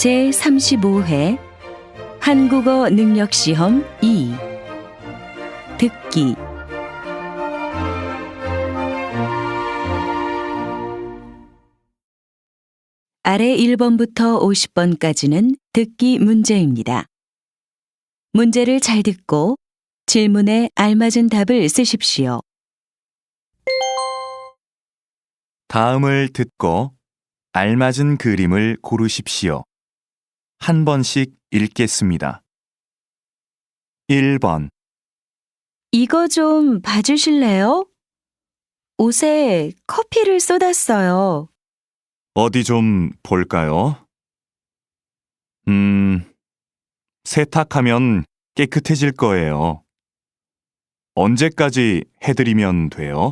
제35회 한국어 능력시험 2 듣기 아래 1번부터 50번까지는 듣기 문제입니다. 문제를 잘 듣고 질문에 알맞은 답을 쓰십시오. 다음을 듣고 알맞은 그림을 고르십시오. 한 번씩 읽겠습니다. 1번 이거 좀 봐주실래요? 옷에 커피를 쏟았어요. 어디 좀 볼까요? 세탁하면 깨끗해질 거예요. 언제까지 해드리면 돼요?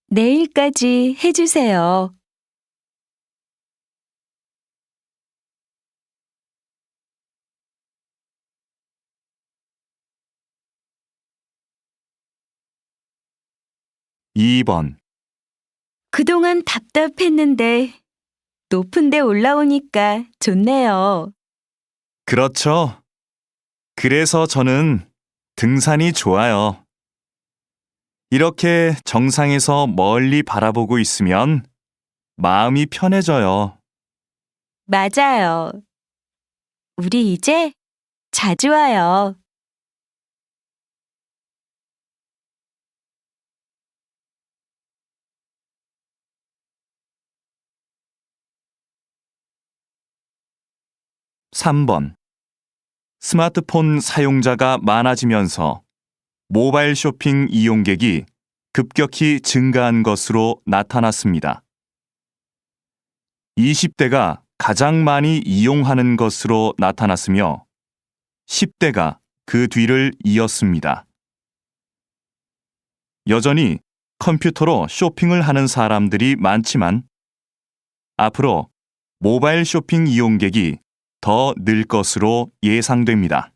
내일까지 해주세요. 2번 그동안 답답했는데 높은 데 올라오니까 좋네요. 그렇죠. 그래서 저는 등산이 좋아요. 이렇게 정상에서 멀리 바라보고 있으면 마음이 편해져요. 맞아요. 우리 이제 자주 와요. 3번 스마트폰 사용자가 많아지면서 모바일 쇼핑 이용객이 급격히 증가한 것으로 나타났습니다. 20대가 가장 많이 이용하는 것으로 나타났으며 10대가 그 뒤를 이었습니다. 여전히 컴퓨터로 쇼핑을 하는 사람들이 많지만 앞으로 모바일 쇼핑 이용객이 더 늘 것으로 예상됩니다.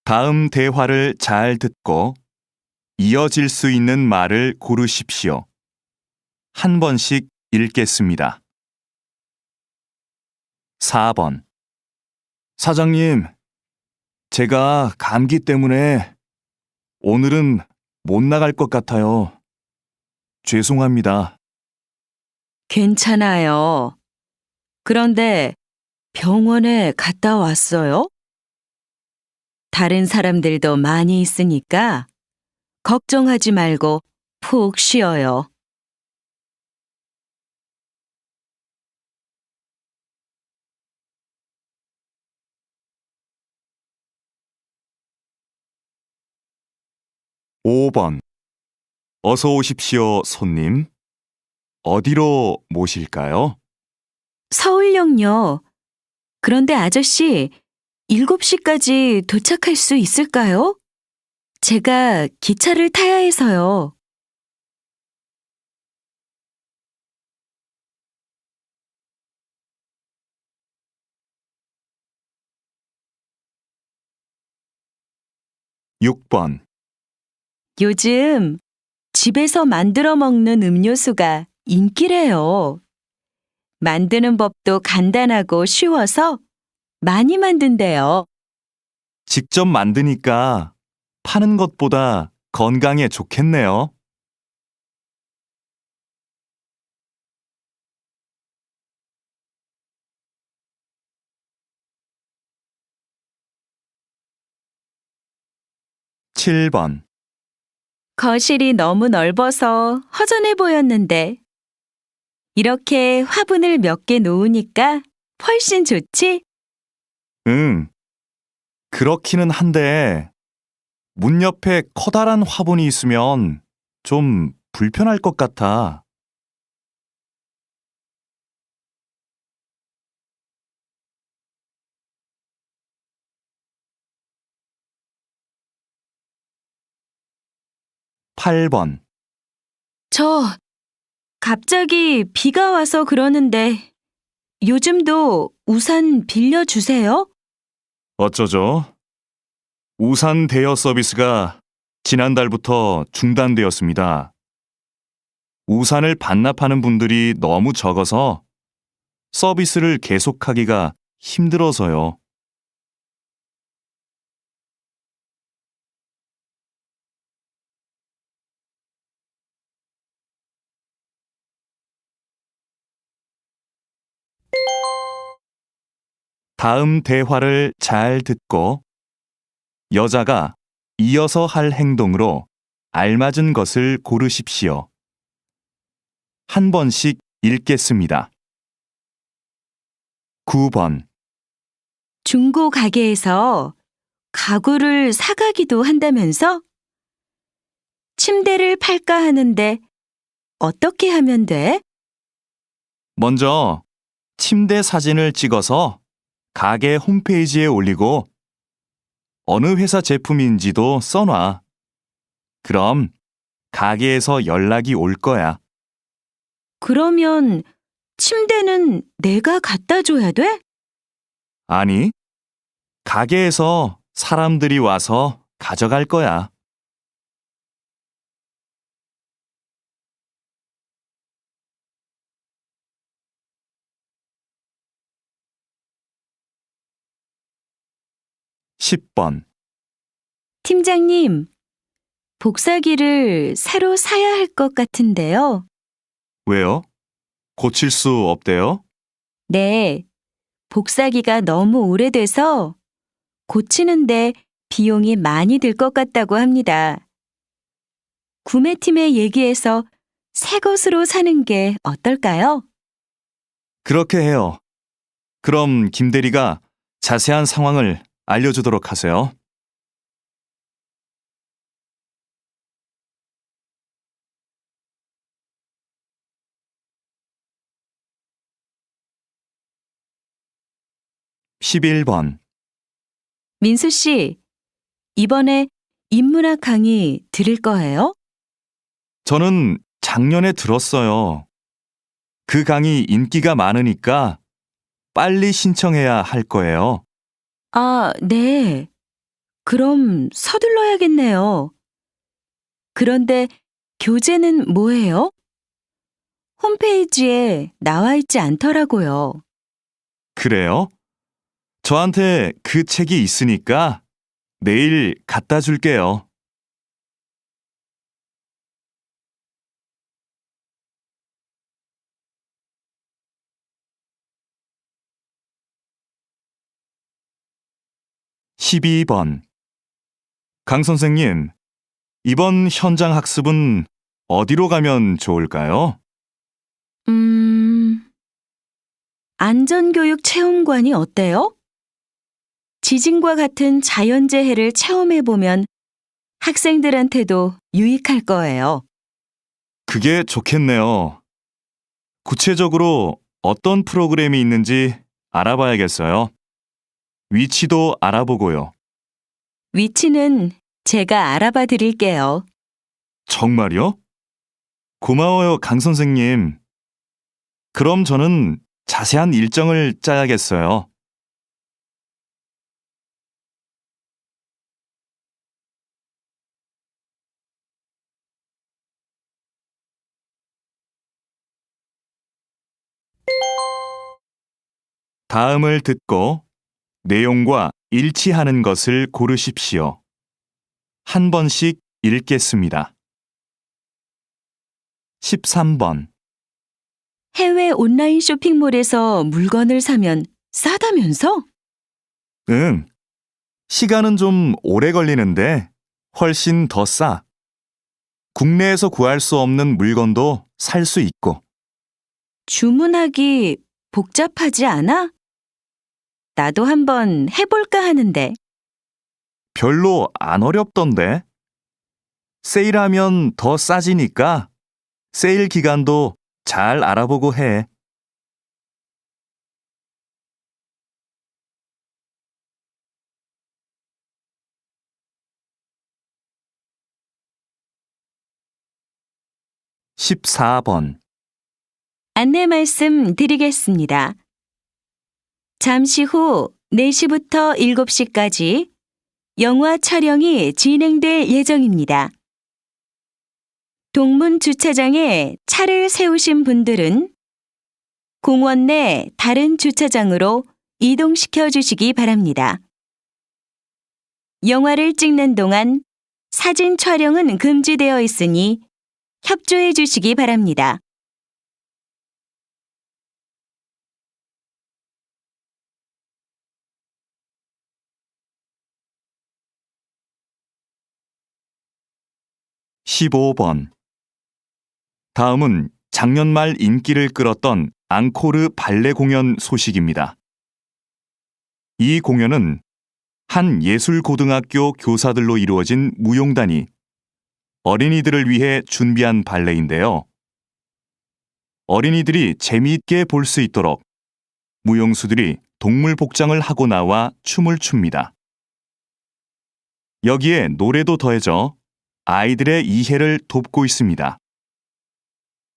다음 대화를 잘 듣고 이어질 수 있는 말을 고르십시오. 한 번씩 읽겠습니다. 4번 사장님, 제가 감기 때문에 오늘은 못 나갈 것 같아요. 죄송합니다. 괜찮아요. 그런데 병원에 갔다 왔어요? 다른 사람들도 많이 있으니까 걱정하지 말고 푹 쉬어요. 5번 어서 오십시오, 손님. 어디로 모실까요? 서울역요. 그런데 아저씨, 7시까지 도착할 수 있을까요? 제가 기차를 타야 해서요. 6번 요즘 집에서 만들어 먹는 음료수가 인기래요. 만드는 법도 간단하고 쉬워서 많이 만든대요. 직접 만드니까 파는 것보다 건강에 좋겠네요. 7번 거실이 너무 넓어서 허전해 보였는데 이렇게 화분을 몇 개 놓으니까 훨씬 좋지? 응, 그렇기는 한데 문 옆에 커다란 화분이 있으면 좀 불편할 것 같아. 8번 저 갑자기 비가 와서 그러는데 요즘도 우산 빌려주세요? 어쩌죠? 우산 대여 서비스가 지난달부터 중단되었습니다. 우산을 반납하는 분들이 너무 적어서 서비스를 계속하기가 힘들어서요. 다음 대화를 잘 듣고 여자가 이어서 할 행동으로 알맞은 것을 고르십시오. 한 번씩 읽겠습니다. 9번. 중고 가게에서 가구를 사가기도 한다면서? 침대를 팔까 하는데 어떻게 하면 돼? 먼저 침대 사진을 찍어서 가게 홈페이지에 올리고 어느 회사 제품인지도 써놔. 그럼 가게에서 연락이 올 거야. 그러면 침대는 내가 갖다 줘야 돼? 아니, 가게에서 사람들이 와서 가져갈 거야. 10번. 팀장님, 복사기를 새로 사야 할 것 같은데요. 왜요? 고칠 수 없대요? 네, 복사기가 너무 오래돼서 고치는데 비용이 많이 들 것 같다고 합니다. 구매팀에 얘기해서 새 것으로 사는 게 어떨까요? 그렇게 해요. 그럼 김 대리가 자세한 상황을 알려주도록 하세요. (11번) 민수 씨, 이번에 인문학 강의 들을 거예요? 저는 작년에 들었어요. 그 강의 인기가 많으니까 빨리 신청해야 할 거예요. 아, 네. 그럼 서둘러야겠네요. 그런데 교재는 뭐예요? 홈페이지에 나와 있지 않더라고요. 그래요? 저한테 그 책이 있으니까 내일 갖다 줄게요. (12번) 강 선생님, 이번 현장 학습은 어디로 가면 좋을까요? 안전교육 체험관이 어때요? 지진과 같은 자연재해를 체험해보면 학생들한테도 유익할 거예요. 그게 좋겠네요. 구체적으로 어떤 프로그램이 있는지 알아봐야겠어요. 위치도 알아보고요. 위치는 제가 알아봐 드릴게요. 정말요? 고마워요, 강 선생님. 그럼 저는 자세한 일정을 짜야겠어요. 다음을 듣고 내용과 일치하는 것을 고르십시오. 한 번씩 읽겠습니다. 13번. 해외 온라인 쇼핑몰에서 물건을 사면 싸다면서? 응. 시간은 좀 오래 걸리는데 훨씬 더 싸. 국내에서 구할 수 없는 물건도 살 수 있고. 주문하기 복잡하지 않아? 나도 한번 해볼까 하는데. 별로 안 어렵던데. 세일하면 더 싸지니까 세일 기간도 잘 알아보고 해. (14번) 안내 말씀 드리겠습니다. 잠시 후 4시부터 7시까지 영화 촬영이 진행될 예정입니다. 동문 주차장에 차를 세우신 분들은 공원 내 다른 주차장으로 이동시켜 주시기 바랍니다. 영화를 찍는 동안 사진 촬영은 금지되어 있으니 협조해 주시기 바랍니다. (15번) 다음은 작년 말 인기를 끌었던 앙코르 발레 공연 소식입니다. 이 공연은 한 예술고등학교 교사들로 이루어진 무용단이 어린이들을 위해 준비한 발레인데요. 어린이들이 재미있게 볼 수 있도록 무용수들이 동물 복장을 하고 나와 춤을 춥니다. 여기에 노래도 더해져 아이들의 이해를 돕고 있습니다.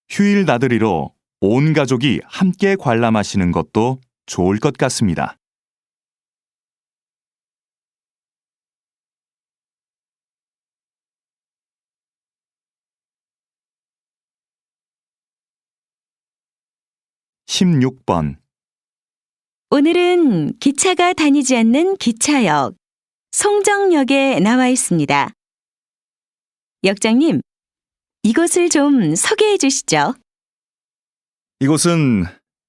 휴일 나들이로 온 가족이 함께 관람하시는 것도 좋을 것 같습니다. (16번) 오늘은 기차가 다니지 않는 기차역, 송정역에 나와 있습니다. 역장님, 이것을 좀 소개해 주시죠. 이곳은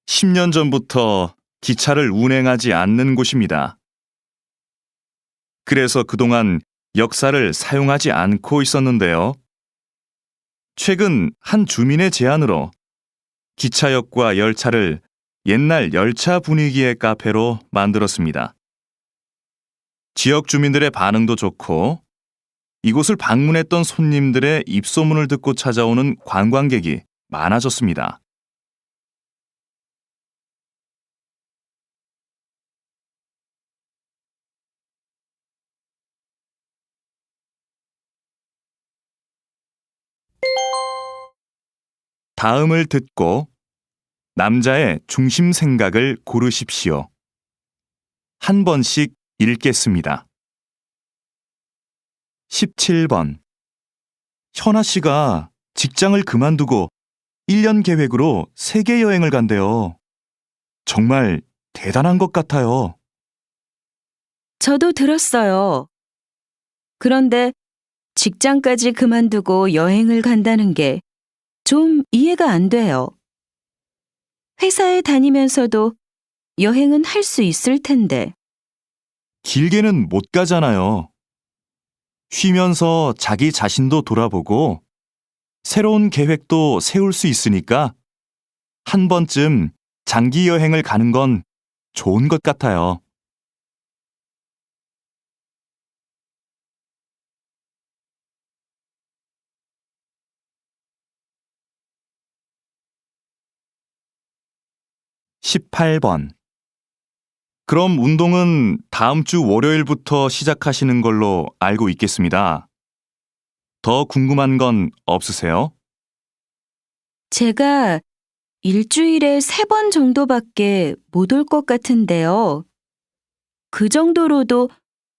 10년 전부터 기차를 운행하지 않는 곳입니다. 그래서 그동안 역사를 사용하지 않고 있었는데요. 최근 한 주민의 제안으로 기차역과 열차를 옛날 열차 분위기의 카페로 만들었습니다. 지역 주민들의 반응도 좋고 이곳을 방문했던 손님들의 입소문을 듣고 찾아오는 관광객이 많아졌습니다. 다음을 듣고 남자의 중심 생각을 고르십시오. 한 번씩 읽겠습니다. 17번. 현아 씨가 직장을 그만두고 1년 계획으로 세계 여행을 간대요. 정말 대단한 것 같아요. 저도 들었어요. 그런데 직장까지 그만두고 여행을 간다는 게 좀 이해가 안 돼요. 회사에 다니면서도 여행은 할 수 있을 텐데. 길게는 못 가잖아요. 쉬면서 자기 자신도 돌아보고 새로운 계획도 세울 수 있으니까 한 번쯤 장기 여행을 가는 건 좋은 것 같아요. (18번) 그럼 운동은 다음 주 월요일부터 시작하시는 걸로 알고 있겠습니다. 더 궁금한 건 없으세요? 제가 일주일에 3번 정도밖에 못 올 것 같은데요. 그 정도로도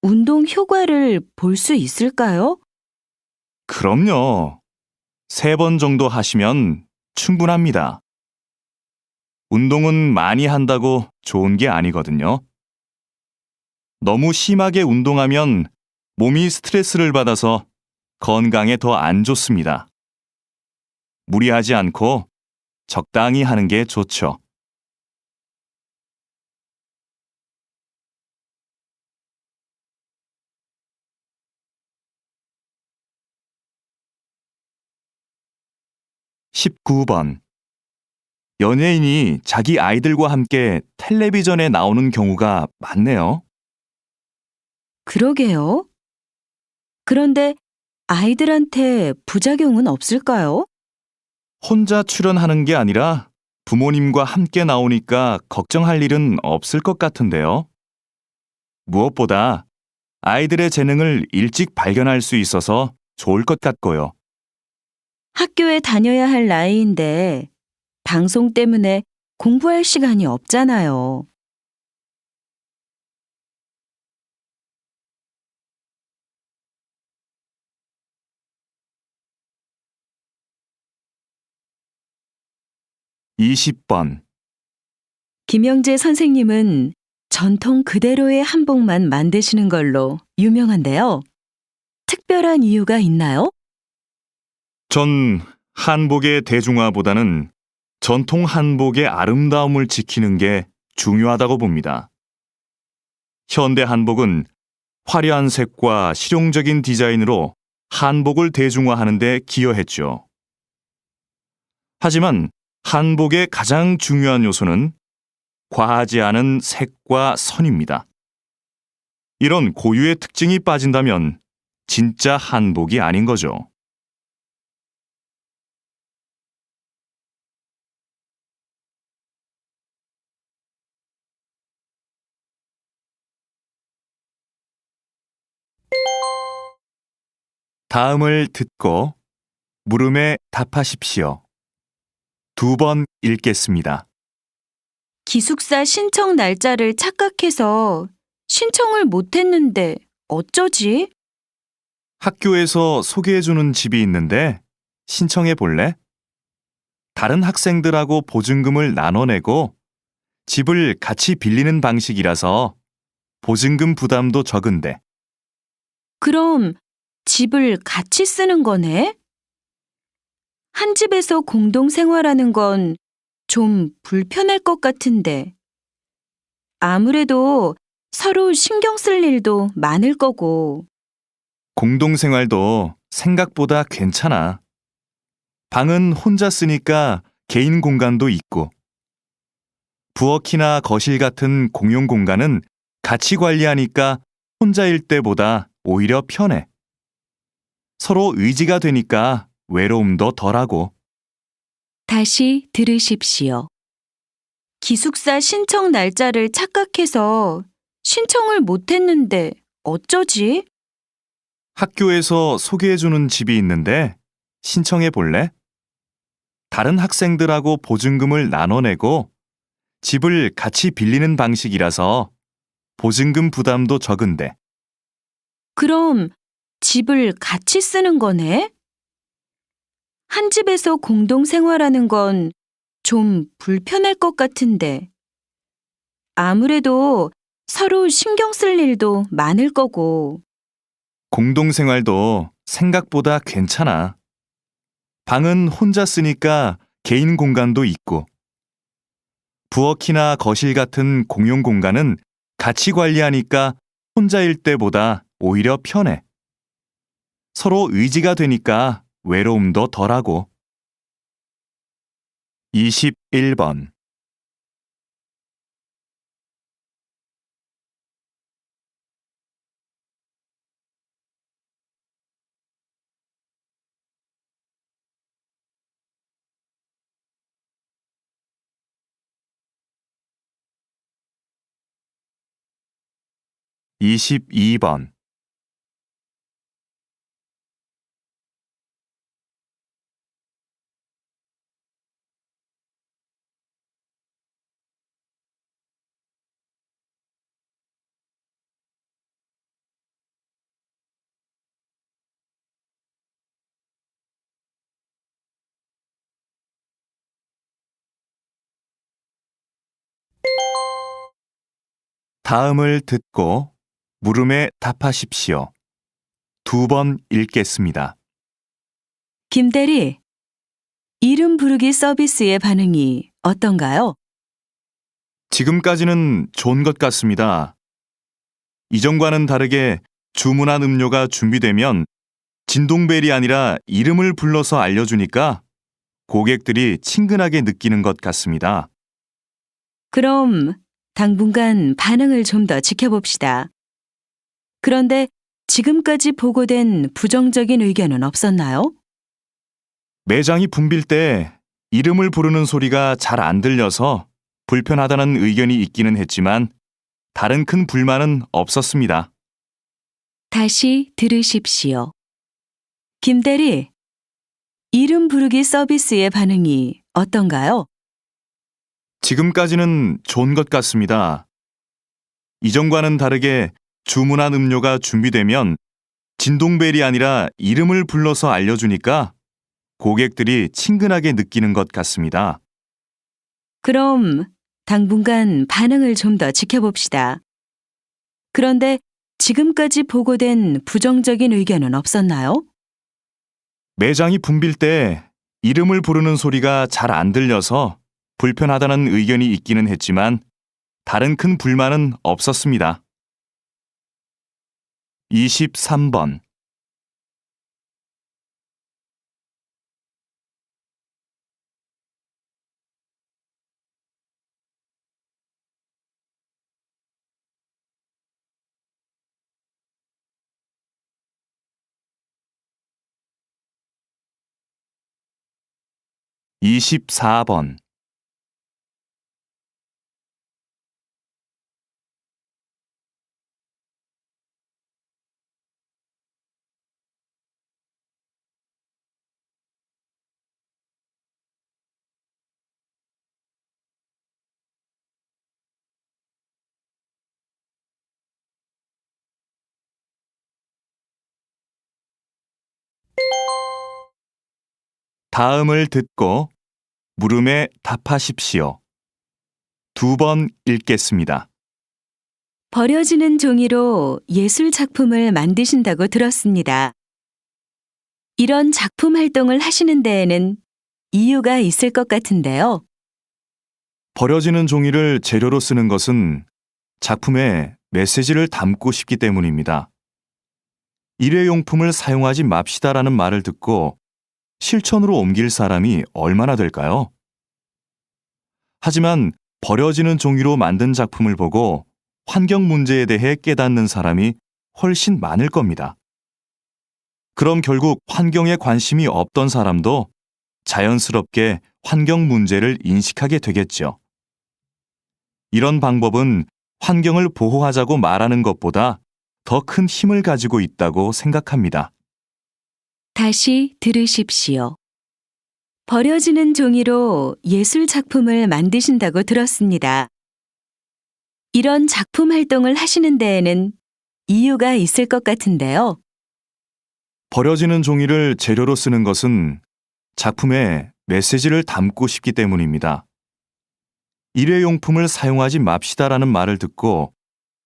운동 효과를 볼 수 있을까요? 그럼요. 3번 정도 하시면 충분합니다. 운동은 많이 한다고 좋은 게 아니거든요. 너무 심하게 운동하면 몸이 스트레스를 받아서 건강에 더 안 좋습니다. 무리하지 않고 적당히 하는 게 좋죠. (19번) 연예인이 자기 아이들과 함께 텔레비전에 나오는 경우가 많네요. 그러게요. 그런데 아이들한테 부작용은 없을까요? 혼자 출연하는 게 아니라 부모님과 함께 나오니까 걱정할 일은 없을 것 같은데요. 무엇보다 아이들의 재능을 일찍 발견할 수 있어서 좋을 것 같고요. 학교에 다녀야 할 나이인데 방송 때문에 공부할 시간이 없잖아요. 20번. 김영재 선생님은 전통 그대로의 한복만 만드시는 걸로 유명한데요. 특별한 이유가 있나요? 전 한복의 대중화보다는 전통 한복의 아름다움을 지키는 게 중요하다고 봅니다. 현대 한복은 화려한 색과 실용적인 디자인으로 한복을 대중화하는 데 기여했죠. 하지만 한복의 가장 중요한 요소는 과하지 않은 색과 선입니다. 이런 고유의 특징이 빠진다면 진짜 한복이 아닌 거죠. 다음을 듣고 물음에 답하십시오. 2번 읽겠습니다. 기숙사 신청 날짜를 착각해서 신청을 못했는데 어쩌지? 학교에서 소개해주는 집이 있는데 신청해 볼래? 다른 학생들하고 보증금을 나눠내고 집을 같이 빌리는 방식이라서 보증금 부담도 적은데. 그럼 집을 같이 쓰는 거네? 한 집에서 공동 생활하는 건 좀 불편할 것 같은데. 아무래도 서로 신경 쓸 일도 많을 거고. 공동생활도 생각보다 괜찮아. 방은 혼자 쓰니까 개인 공간도 있고, 부엌이나 거실 같은 공용 공간은 같이 관리하니까 혼자일 때보다 오히려 편해. 서로 의지가 되니까 외로움도 덜하고. 다시 들으십시오. 기숙사 신청 날짜를 착각해서 신청을 못했는데 어쩌지? 학교에서 소개해주는 집이 있는데 신청해 볼래? 다른 학생들하고 보증금을 나눠내고 집을 같이 빌리는 방식이라서 보증금 부담도 적은데. 그럼 집을 같이 쓰는 거네? 한 집에서 공동 생활하는 건 좀 불편할 것 같은데. 아무래도 서로 신경 쓸 일도 많을 거고. 공동생활도 생각보다 괜찮아. 방은 혼자 쓰니까 개인 공간도 있고, 부엌이나 거실 같은 공용 공간은 같이 관리하니까 혼자일 때보다 오히려 편해. 서로 의지가 되니까 외로움도 덜하고. 21번. 이십이 번. 다음을 듣고 물음에 답하십시오. 2번 읽겠습니다. 김대리, 이름 부르기 서비스의 반응이 어떤가요? 지금까지는 좋은 것 같습니다. 이전과는 다르게 주문한 음료가 준비되면 진동벨이 아니라 이름을 불러서 알려주니까 고객들이 친근하게 느끼는 것 같습니다. 그럼 당분간 반응을 좀 더 지켜봅시다. 그런데 지금까지 보고된 부정적인 의견은 없었나요? 매장이 붐빌 때 이름을 부르는 소리가 잘 안 들려서 불편하다는 의견이 있기는 했지만 다른 큰 불만은 없었습니다. 다시 들으십시오. 김대리, 이름 부르기 서비스의 반응이 어떤가요? 지금까지는 좋은 것 같습니다. 이전과는 다르게 주문한 음료가 준비되면 진동벨이 아니라 이름을 불러서 알려주니까 고객들이 친근하게 느끼는 것 같습니다. 그럼 당분간 반응을 좀 더 지켜봅시다. 그런데 지금까지 보고된 부정적인 의견은 없었나요? 매장이 붐빌 때 이름을 부르는 소리가 잘 안 들려서 불편하다는 의견이 있기는 했지만 다른 큰 불만은 없었습니다. 23번. 24번. '다음을 듣고 물음에 답하십시오. 2번 읽겠습니다. 버려지는 종이로 예술 작품을 만드신다고 들었습니다. 이런 작품 활동을 하시는 데에는 이유가 있을 것 같은데요. 버려지는 종이를 재료로 쓰는 것은 작품에 메시지를 담고 싶기 때문입니다. 일회용품을 사용하지 맙시다라는 말을 듣고 실천으로 옮길 사람이 얼마나 될까요? 하지만 버려지는 종이로 만든 작품을 보고 환경 문제에 대해 깨닫는 사람이 훨씬 많을 겁니다. 그럼 결국 환경에 관심이 없던 사람도 자연스럽게 환경 문제를 인식하게 되겠죠. 이런 방법은 환경을 보호하자고 말하는 것보다 더 큰 힘을 가지고 있다고 생각합니다. 다시 들으십시오. 버려지는 종이로 예술 작품을 만드신다고 들었습니다. 이런 작품 활동을 하시는 데에는 이유가 있을 것 같은데요. 버려지는 종이를 재료로 쓰는 것은 작품에 메시지를 담고 싶기 때문입니다. 일회용품을 사용하지 맙시다라는 말을 듣고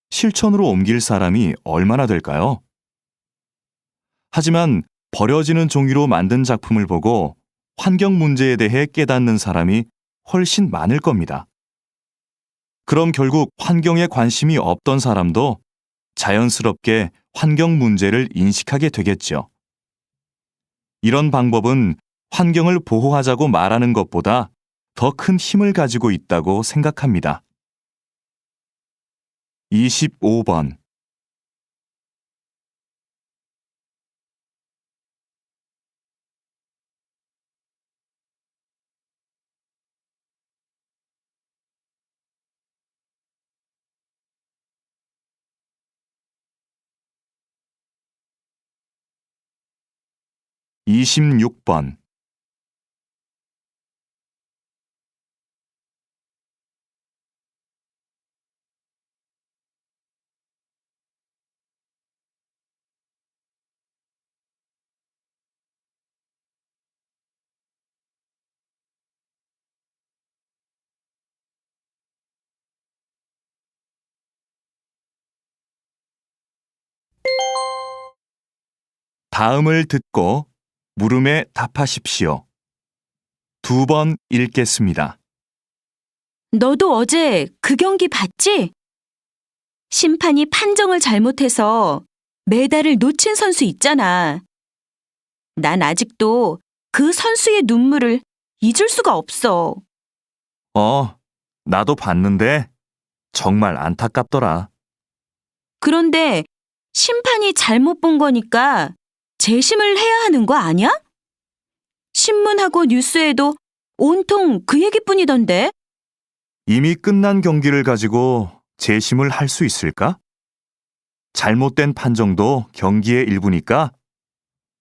실천으로 옮길 사람이 얼마나 될까요? 하지만 버려지는 종이로 만든 작품을 보고 환경 문제에 대해 깨닫는 사람이 훨씬 많을 겁니다. 그럼 결국 환경에 관심이 없던 사람도 자연스럽게 환경 문제를 인식하게 되겠죠. 이런 방법은 환경을 보호하자고 말하는 것보다 더 큰 힘을 가지고 있다고 생각합니다. 25번. 26번. '다음을 듣고 물음에 답하십시오. 2번 읽겠습니다. 너도 어제 그 경기 봤지? 심판이 판정을 잘못해서 메달을 놓친 선수 있잖아. 난 아직도 그 선수의 눈물을 잊을 수가 없어. 나도 봤는데 정말 안타깝더라. 그런데 심판이 잘못 본 거니까 재심을 해야 하는 거 아니야? 신문하고 뉴스에도 온통 그 얘기뿐이던데. 이미 끝난 경기를 가지고 재심을 할 수 있을까? 잘못된 판정도 경기의 일부니까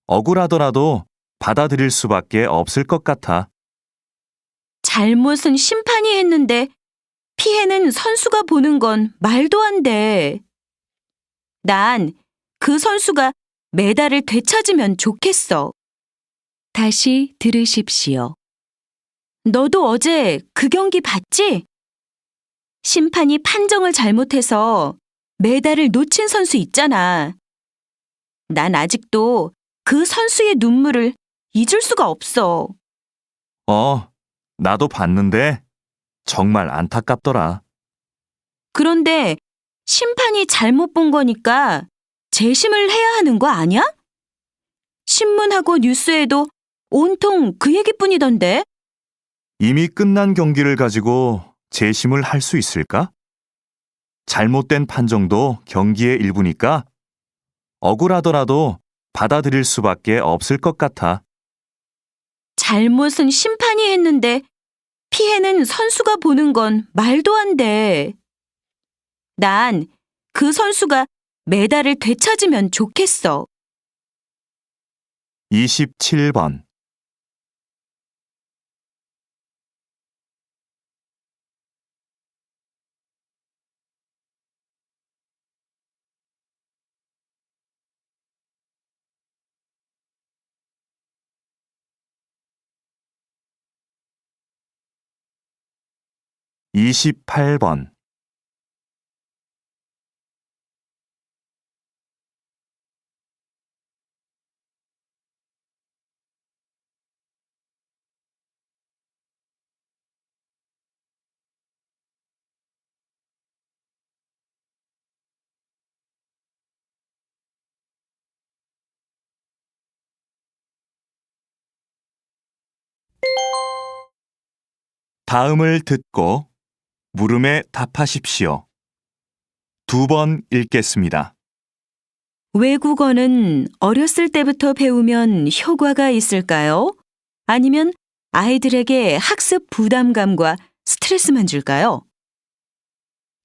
억울하더라도 받아들일 수밖에 없을 것 같아. 잘못은 심판이 했는데 피해는 선수가 보는 건 말도 안 돼. 난 그 선수가 메달을 되찾으면 좋겠어. 다시 들으십시오. 너도 어제 그 경기 봤지? 심판이 판정을 잘못해서 메달을 놓친 선수 있잖아. 난 아직도 그 선수의 눈물을 잊을 수가 없어. 나도 봤는데 정말 안타깝더라. 그런데 심판이 잘못 본 거니까 재심을 해야 하는 거 아니야? 신문하고 뉴스에도 온통 그 얘기뿐이던데. 이미 끝난 경기를 가지고 재심을 할 수 있을까? 잘못된 판정도 경기의 일부니까 억울하더라도 받아들일 수밖에 없을 것 같아. 잘못은 심판이 했는데 피해는 선수가 보는 건 말도 안 돼. 난 그 선수가 메달을 되찾으면 좋겠어. 27번. (28번) 다음을 듣고 물음에 답하십시오. 2번 읽겠습니다. 외국어는 어렸을 때부터 배우면 효과가 있을까요? 아니면 아이들에게 학습 부담감과 스트레스만 줄까요?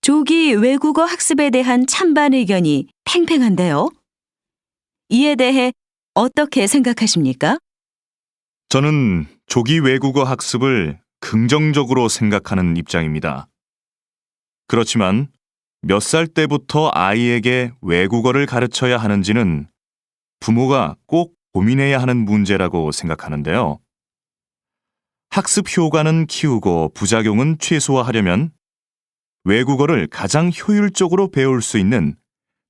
조기 외국어 학습에 대한 찬반 의견이 팽팽한데요. 이에 대해 어떻게 생각하십니까? 저는 조기 외국어 학습을 긍정적으로 생각하는 입장입니다. 그렇지만 몇 살 때부터 아이에게 외국어를 가르쳐야 하는지는 부모가 꼭 고민해야 하는 문제라고 생각하는데요. 학습 효과는 키우고 부작용은 최소화하려면 외국어를 가장 효율적으로 배울 수 있는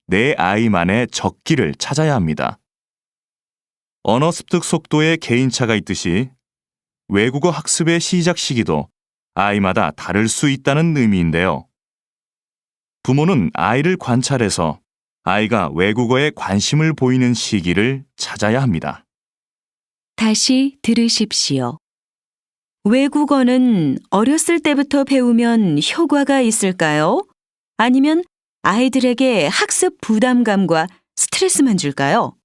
내 아이만의 적기를 찾아야 합니다. 언어 습득 속도에 개인차가 있듯이 외국어 학습의 시작 시기도 아이마다 다를 수 있다는 의미인데요. 부모는 아이를 관찰해서 아이가 외국어에 관심을 보이는 시기를 찾아야 합니다. 다시 들으십시오. 외국어는 어렸을 때부터 배우면 효과가 있을까요? 아니면 아이들에게 학습 부담감과 스트레스만 줄까요?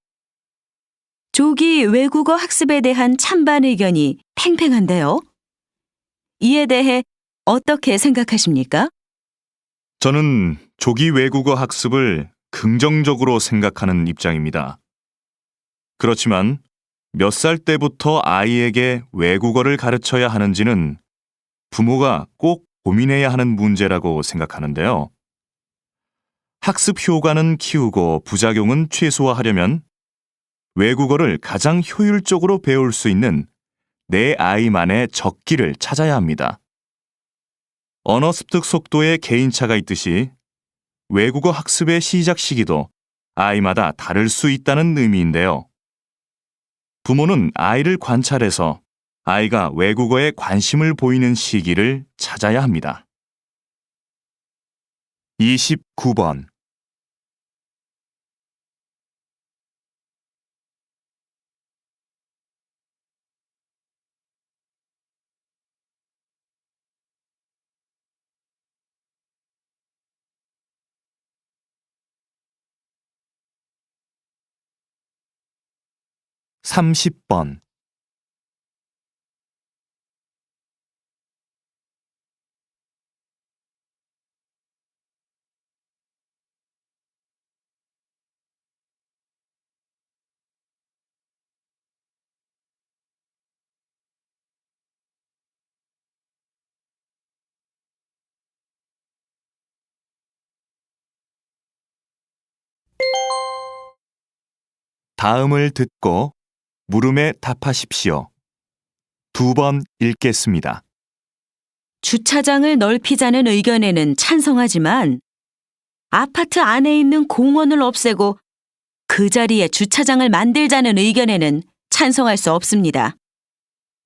조기 외국어 학습에 대한 찬반 의견이 팽팽한데요. 이에 대해 어떻게 생각하십니까? 저는 조기 외국어 학습을 긍정적으로 생각하는 입장입니다. 그렇지만 몇 살 때부터 아이에게 외국어를 가르쳐야 하는지는 부모가 꼭 고민해야 하는 문제라고 생각하는데요. 학습 효과는 키우고 부작용은 최소화하려면 외국어를 가장 효율적으로 배울 수 있는 내 아이만의 적기를 찾아야 합니다. 언어 습득 속도에 개인차가 있듯이 외국어 학습의 시작 시기도 아이마다 다를 수 있다는 의미인데요. 부모는 아이를 관찰해서 아이가 외국어에 관심을 보이는 시기를 찾아야 합니다. 29번. (30번) 다음을 듣고 물음에 답하십시오. 2번 읽겠습니다. 주차장을 넓히자는 의견에는 찬성하지만 아파트 안에 있는 공원을 없애고 그 자리에 주차장을 만들자는 의견에는 찬성할 수 없습니다.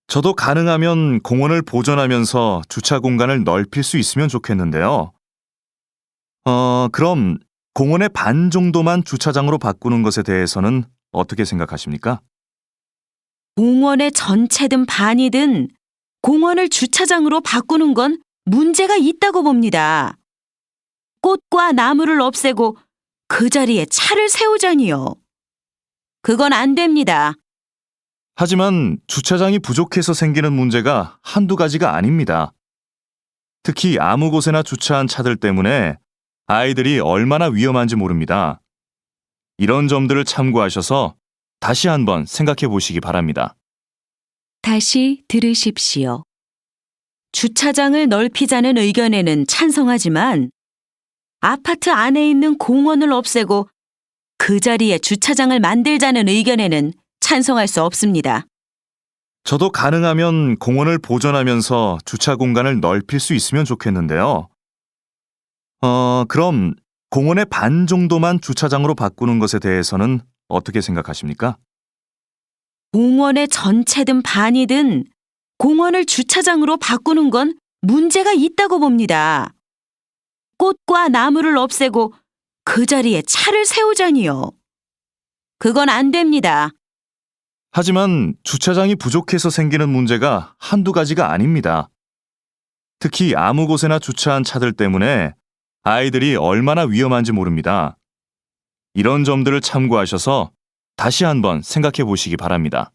저도 가능하면 공원을 보존하면서 주차 공간을 넓힐 수 있으면 좋겠는데요. 그럼 공원의 반 정도만 주차장으로 바꾸는 것에 대해서는 어떻게 생각하십니까? 공원의 전체든 반이든 공원을 주차장으로 바꾸는 건 문제가 있다고 봅니다. 꽃과 나무를 없애고 그 자리에 차를 세우자니요. 그건 안 됩니다. 하지만 주차장이 부족해서 생기는 문제가 한두 가지가 아닙니다. 특히 아무 곳에나 주차한 차들 때문에 아이들이 얼마나 위험한지 모릅니다. 이런 점들을 참고하셔서 다시 한번 생각해 보시기 바랍니다. 다시 들으십시오. 주차장을 넓히자는 의견에는 찬성하지만 아파트 안에 있는 공원을 없애고 그 자리에 주차장을 만들자는 의견에는 찬성할 수 없습니다. 저도 가능하면 공원을 보존하면서 주차 공간을 넓힐 수 있으면 좋겠는데요. 그럼 공원의 반 정도만 주차장으로 바꾸는 것에 대해서는 어떻게 생각하십니까? 공원의 전체든 반이든 공원을 주차장으로 바꾸는 건 문제가 있다고 봅니다. 꽃과 나무를 없애고 그 자리에 차를 세우자니요. 그건 안 됩니다. 하지만 주차장이 부족해서 생기는 문제가 한두 가지가 아닙니다. 특히 아무 곳에나 주차한 차들 때문에 아이들이 얼마나 위험한지 모릅니다. 이런 점들을 참고하셔서 다시 한번 생각해 보시기 바랍니다.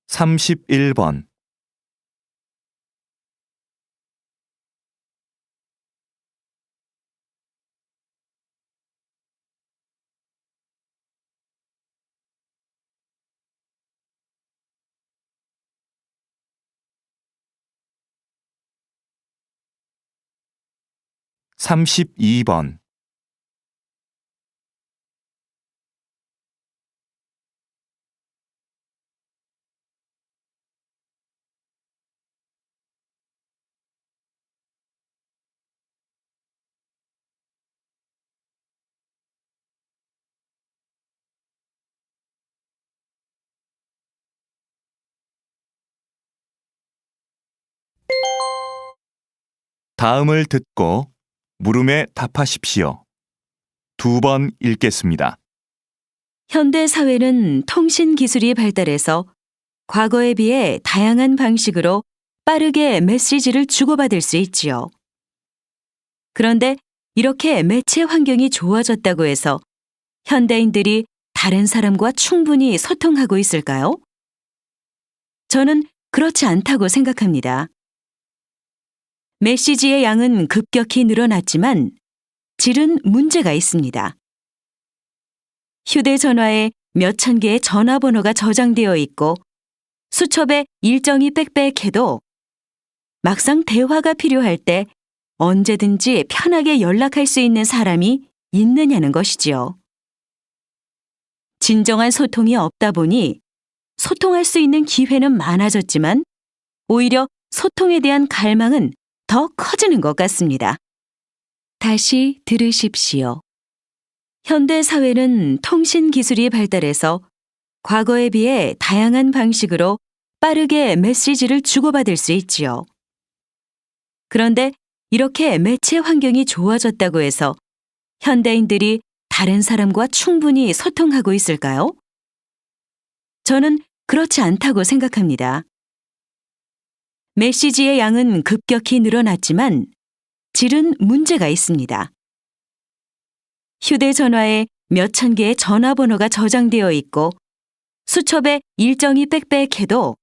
31번. (32번) 다음을 듣고 물음에 답하십시오. 2번 읽겠습니다. 현대 사회는 통신 기술이 발달해서 과거에 비해 다양한 방식으로 빠르게 메시지를 주고받을 수 있지요. 그런데 이렇게 매체 환경이 좋아졌다고 해서 현대인들이 다른 사람과 충분히 소통하고 있을까요? 저는 그렇지 않다고 생각합니다. 메시지의 양은 급격히 늘어났지만 질은 문제가 있습니다. 휴대전화에 몇천 개의 전화번호가 저장되어 있고 수첩에 일정이 빽빽해도 막상 대화가 필요할 때 언제든지 편하게 연락할 수 있는 사람이 있느냐는 것이지요. 진정한 소통이 없다 보니 소통할 수 있는 기회는 많아졌지만 오히려 소통에 대한 갈망은 더 커지는 것 같습니다. 다시 들으십시오. 현대 사회는 통신 기술이 발달해서 과거에 비해 다양한 방식으로 빠르게 메시지를 주고받을 수 있지요. 그런데 이렇게 매체 환경이 좋아졌다고 해서 현대인들이 다른 사람과 충분히 소통하고 있을까요? 저는 그렇지 않다고 생각합니다. 메시지의 양은 급격히 늘어났지만 질은 문제가 있습니다. 휴대전화에 몇천 개의 전화번호가 저장되어 있고 수첩에 일정이 빽빽해도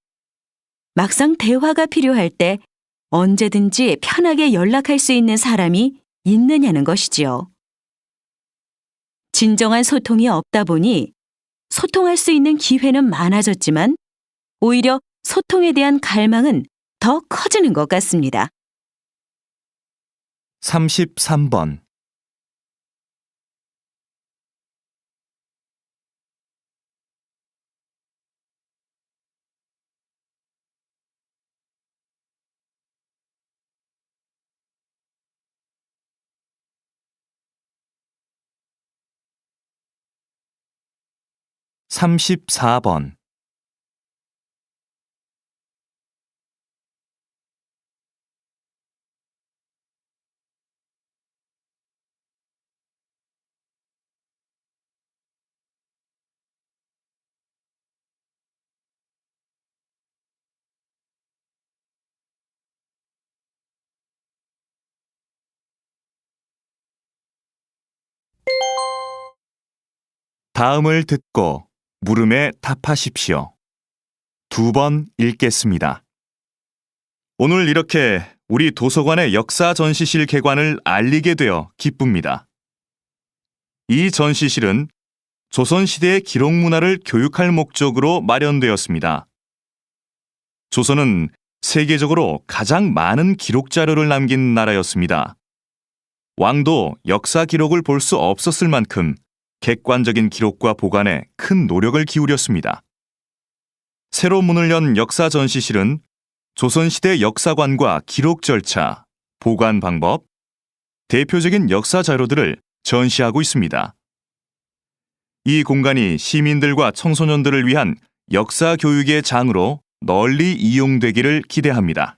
막상 대화가 필요할 때 언제든지 편하게 연락할 수 있는 사람이 있느냐는 것이지요. 진정한 소통이 없다 보니 소통할 수 있는 기회는 많아졌지만 오히려 소통에 대한 갈망은 더 커지는 것 같습니다. 33번. 34번. 다음을 듣고 물음에 답하십시오. 2번 읽겠습니다. 오늘 이렇게 우리 도서관의 역사 전시실 개관을 알리게 되어 기쁩니다. 이 전시실은 조선시대의 기록 문화를 교육할 목적으로 마련되었습니다. 조선은 세계적으로 가장 많은 기록 자료를 남긴 나라였습니다. 왕도 역사 기록을 볼 수 없었을 만큼 객관적인 기록과 보관에 큰 노력을 기울였습니다. 새로 문을 연 역사 전시실은 조선시대 역사관과 기록 절차, 보관 방법, 대표적인 역사 자료들을 전시하고 있습니다. 이 공간이 시민들과 청소년들을 위한 역사 교육의 장으로 널리 이용되기를 기대합니다.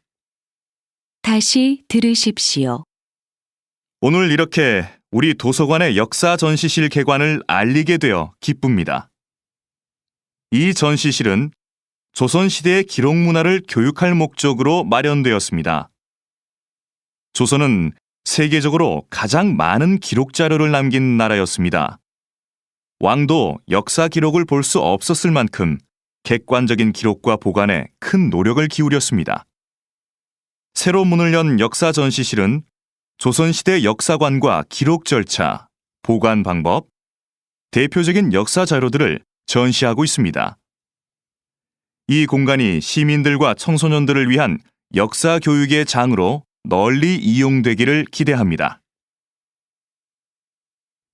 다시 들으십시오. 오늘 이렇게 우리 도서관의 역사 전시실 개관을 알리게 되어 기쁩니다. 이 전시실은 조선시대의 기록 문화를 교육할 목적으로 마련되었습니다. 조선은 세계적으로 가장 많은 기록 자료를 남긴 나라였습니다. 왕도 역사 기록을 볼 수 없었을 만큼 객관적인 기록과 보관에 큰 노력을 기울였습니다. 새로 문을 연 역사 전시실은 조선시대 역사관과 기록 절차, 보관 방법, 대표적인 역사 자료들을 전시하고 있습니다. 이 공간이 시민들과 청소년들을 위한 역사 교육의 장으로 널리 이용되기를 기대합니다.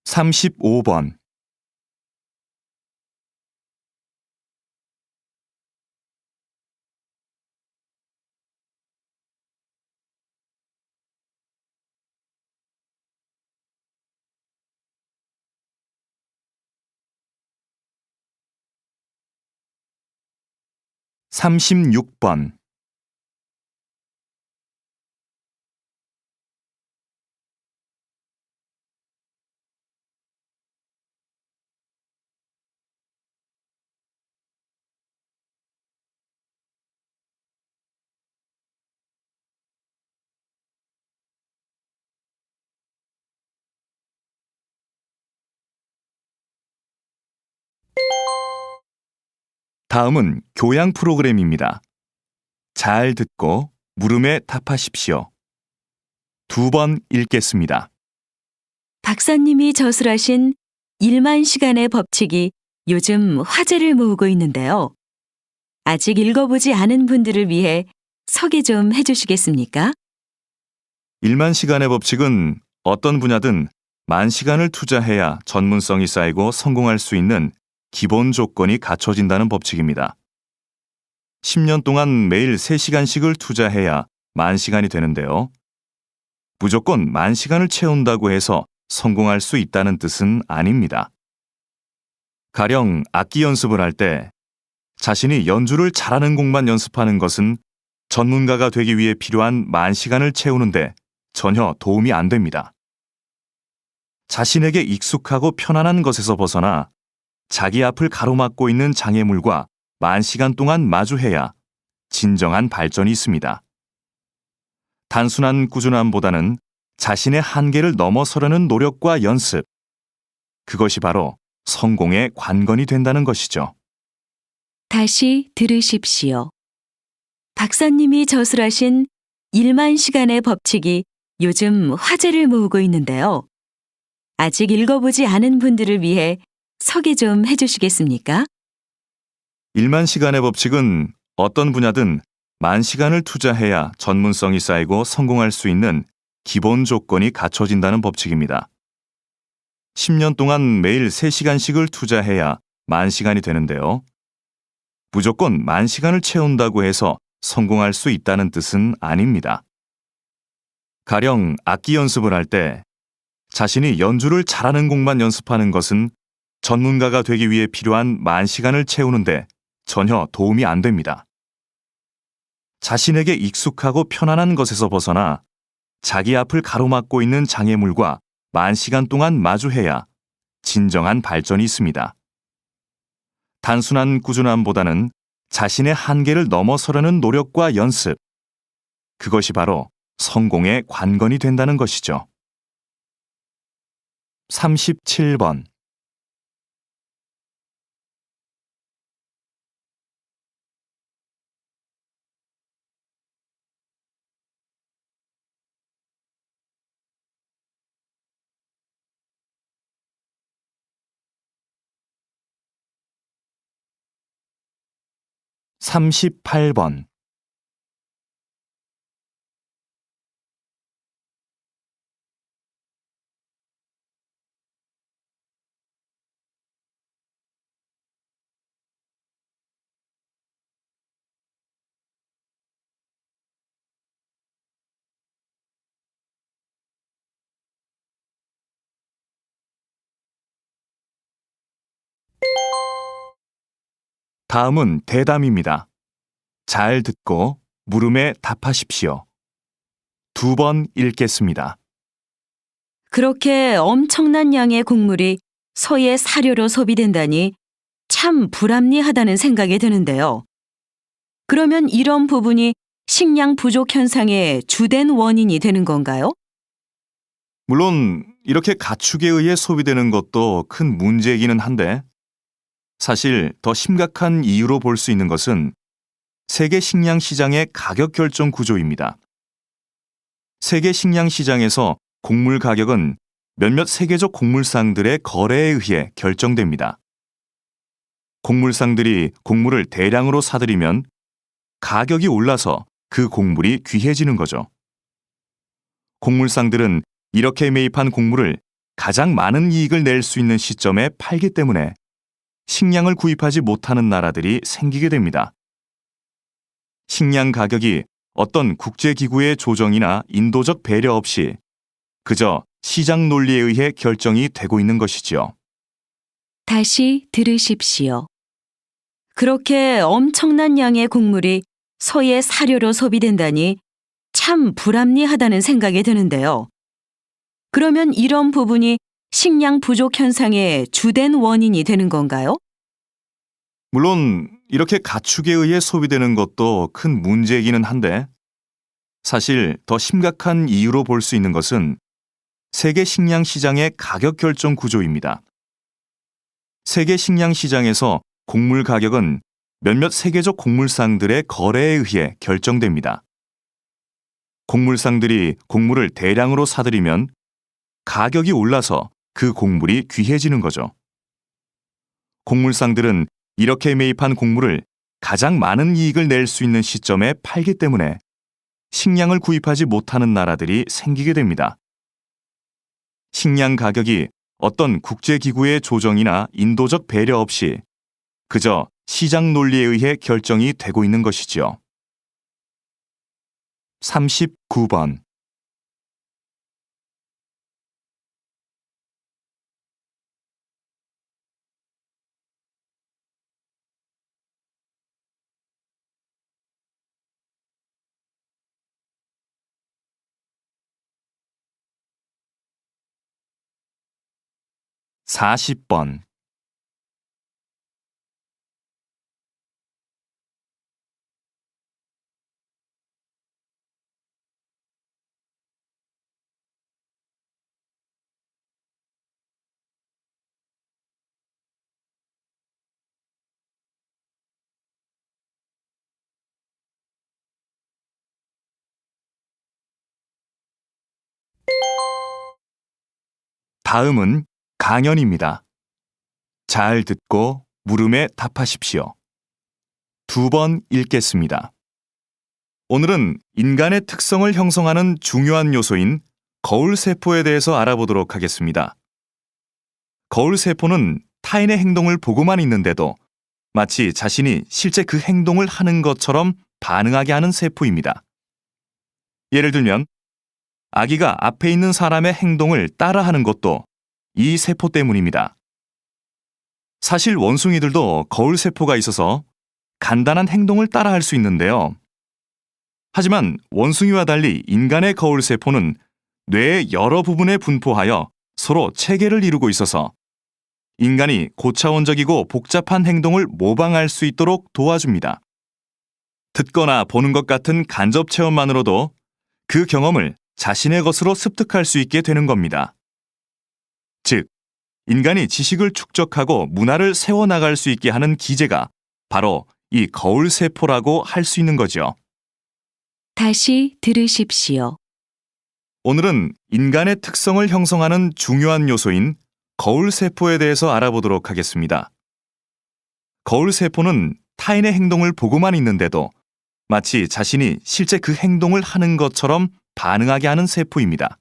35번. 삼십육 번. 다음은 교양 프로그램입니다. 잘 듣고 물음에 답하십시오. 2번 읽겠습니다. 박사님이 저술하신 1만 시간의 법칙이 요즘 화제를 모으고 있는데요. 아직 읽어보지 않은 분들을 위해 소개 좀 해주시겠습니까? 1만 시간의 법칙은 어떤 분야든 10,000시간을 투자해야 전문성이 쌓이고 성공할 수 있는 기본 조건이 갖춰진다는 법칙입니다. 10년 동안 매일 3시간씩을 투자해야 10,000시간이 되는데요. 무조건 10,000시간을 채운다고 해서 성공할 수 있다는 뜻은 아닙니다. 가령 악기 연습을 할 때 자신이 연주를 잘하는 곡만 연습하는 것은 전문가가 되기 위해 필요한 10,000시간을 채우는데 전혀 도움이 안 됩니다. 자신에게 익숙하고 편안한 것에서 벗어나 자기 앞을 가로막고 있는 장애물과 10,000시간 동안 마주해야 진정한 발전이 있습니다. 단순한 꾸준함보다는 자신의 한계를 넘어서려는 노력과 연습, 그것이 바로 성공의 관건이 된다는 것이죠. 다시 들으십시오. 박사님이 저술하신 1만 시간의 법칙이 요즘 화제를 모으고 있는데요. 아직 읽어보지 않은 분들을 위해 소개 좀 해주시겠습니까? 1만 시간의 법칙은 어떤 분야든 10,000시간을 투자해야 전문성이 쌓이고 성공할 수 있는 기본 조건이 갖춰진다는 법칙입니다. 10년 동안 매일 3시간씩을 투자해야 10,000시간이 되는데요. 무조건 10,000시간을 채운다고 해서 성공할 수 있다는 뜻은 아닙니다. 가령 악기 연습을 할 때 자신이 연주를 잘하는 곡만 연습하는 것은 전문가가 되기 위해 필요한 만시간을 채우는데 전혀 도움이 안 됩니다. 자신에게 익숙하고 편안한 것에서 벗어나 자기 앞을 가로막고 있는 장애물과 만시간 동안 마주해야 진정한 발전이 있습니다. 단순한 꾸준함보다는 자신의 한계를 넘어서려는 노력과 연습, 그것이 바로 성공의 관건이 된다는 것이죠. 37번. 38번. 다음은 대담입니다. 잘 듣고 물음에 답하십시오. 2번 읽겠습니다. 그렇게 엄청난 양의 곡물이 소의 사료로 소비된다니 참 불합리하다는 생각이 드는데요. 그러면 이런 부분이 식량 부족 현상의 주된 원인이 되는 건가요? 물론 이렇게 가축에 의해 소비되는 것도 큰 문제이기는 한데 사실 더 심각한 이유로 볼 수 있는 것은 세계 식량 시장의 가격 결정 구조입니다. 세계 식량 시장에서 곡물 가격은 몇몇 세계적 곡물상들의 거래에 의해 결정됩니다. 곡물상들이 곡물을 대량으로 사들이면 가격이 올라서 그 곡물이 귀해지는 거죠. 곡물상들은 이렇게 매입한 곡물을 가장 많은 이익을 낼 수 있는 시점에 팔기 때문에 식량을 구입하지 못하는 나라들이 생기게 됩니다. 식량 가격이 어떤 국제기구의 조정이나 인도적 배려 없이 그저 시장 논리에 의해 결정이 되고 있는 것이지요. 다시 들으십시오. 그렇게 엄청난 양의 곡물이 소의 사료로 소비된다니 참 불합리하다는 생각이 드는데요. 그러면 이런 부분이 식량 부족 현상의 주된 원인이 되는 건가요? 물론 이렇게 가축에 의해 소비되는 것도 큰 문제이기는 한데 사실 더 심각한 이유로 볼 수 있는 것은 세계 식량 시장의 가격 결정 구조입니다. 세계 식량 시장에서 곡물 가격은 몇몇 세계적 곡물상들의 거래에 의해 결정됩니다. 곡물상들이 곡물을 대량으로 사들이면 가격이 올라서 그 곡물이 귀해지는 거죠. 곡물상들은 이렇게 매입한 곡물을 가장 많은 이익을 낼 수 있는 시점에 팔기 때문에 식량을 구입하지 못하는 나라들이 생기게 됩니다. 식량 가격이 어떤 국제기구의 조정이나 인도적 배려 없이 그저 시장 논리에 의해 결정이 되고 있는 것이지요. 39번. 40번. '다음은 강연입니다. 잘 듣고 물음에 답하십시오. 2번 읽겠습니다. 오늘은 인간의 특성을 형성하는 중요한 요소인 거울세포에 대해서 알아보도록 하겠습니다. 거울세포는 타인의 행동을 보고만 있는데도 마치 자신이 실제 그 행동을 하는 것처럼 반응하게 하는 세포입니다. 예를 들면 아기가 앞에 있는 사람의 행동을 따라하는 것도 이 세포 때문입니다. 사실 원숭이들도 거울 세포가 있어서 간단한 행동을 따라할 수 있는데요. 하지만 원숭이와 달리 인간의 거울 세포는 뇌의 여러 부분에 분포하여 서로 체계를 이루고 있어서 인간이 고차원적이고 복잡한 행동을 모방할 수 있도록 도와줍니다. 듣거나 보는 것 같은 간접 체험만으로도 그 경험을 자신의 것으로 습득할 수 있게 되는 겁니다. 즉, 인간이 지식을 축적하고 문화를 세워나갈 수 있게 하는 기제가 바로 이 거울 세포라고 할 수 있는 거죠. 다시 들으십시오. 오늘은 인간의 특성을 형성하는 중요한 요소인 거울 세포에 대해서 알아보도록 하겠습니다. 거울 세포는 타인의 행동을 보고만 있는데도 마치 자신이 실제 그 행동을 하는 것처럼 반응하게 하는 세포입니다.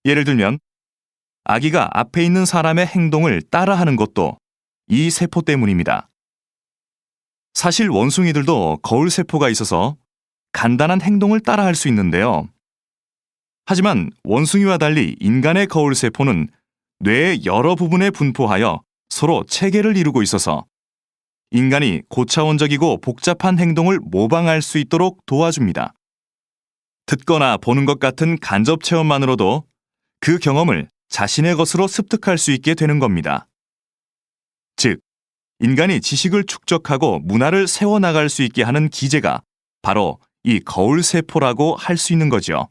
예를 들면 아기가 앞에 있는 사람의 행동을 따라하는 것도 이 세포 때문입니다. 사실 원숭이들도 거울 세포가 있어서 간단한 행동을 따라할 수 있는데요. 하지만 원숭이와 달리 인간의 거울 세포는 뇌의 여러 부분에 분포하여 서로 체계를 이루고 있어서 인간이 고차원적이고 복잡한 행동을 모방할 수 있도록 도와줍니다. 듣거나 보는 것 같은 간접 체험만으로도 그 경험을 자신의 것으로 습득할 수 있게 되는 겁니다. 즉, 인간이 지식을 축적하고 문화를 세워나갈 수 있게 하는 기제가 바로 이 거울 세포라고 할 수 있는 거죠.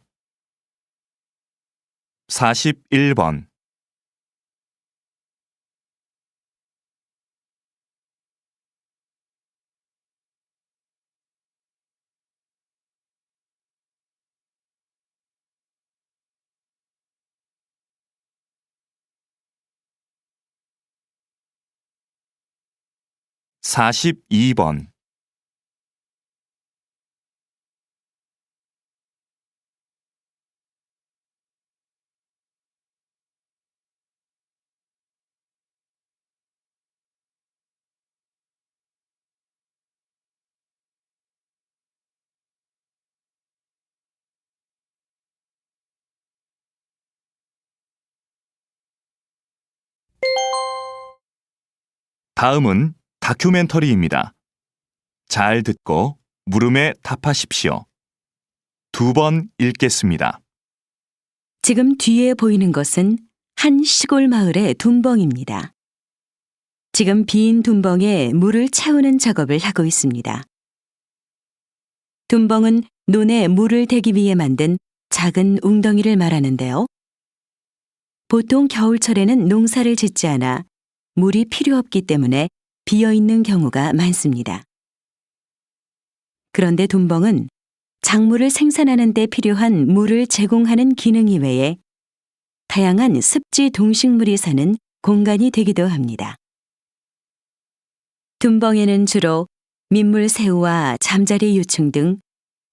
41번. (42번) 다음은 다큐멘터리입니다. 잘 듣고 물음에 답하십시오. 2번 읽겠습니다. 지금 뒤에 보이는 것은 한 시골 마을의 둔벙입니다. 지금 빈 둔벙에 물을 채우는 작업을 하고 있습니다. 둔벙은 논에 물을 대기 위해 만든 작은 웅덩이를 말하는데요. 보통 겨울철에는 농사를 짓지 않아 물이 필요 없기 때문에 비어 있는 경우가 많습니다. 그런데 둔벙은 작물을 생산하는 데 필요한 물을 제공하는 기능 이외에 다양한 습지 동식물이 사는 공간이 되기도 합니다. 둔벙에는 주로 민물새우와 잠자리 유충 등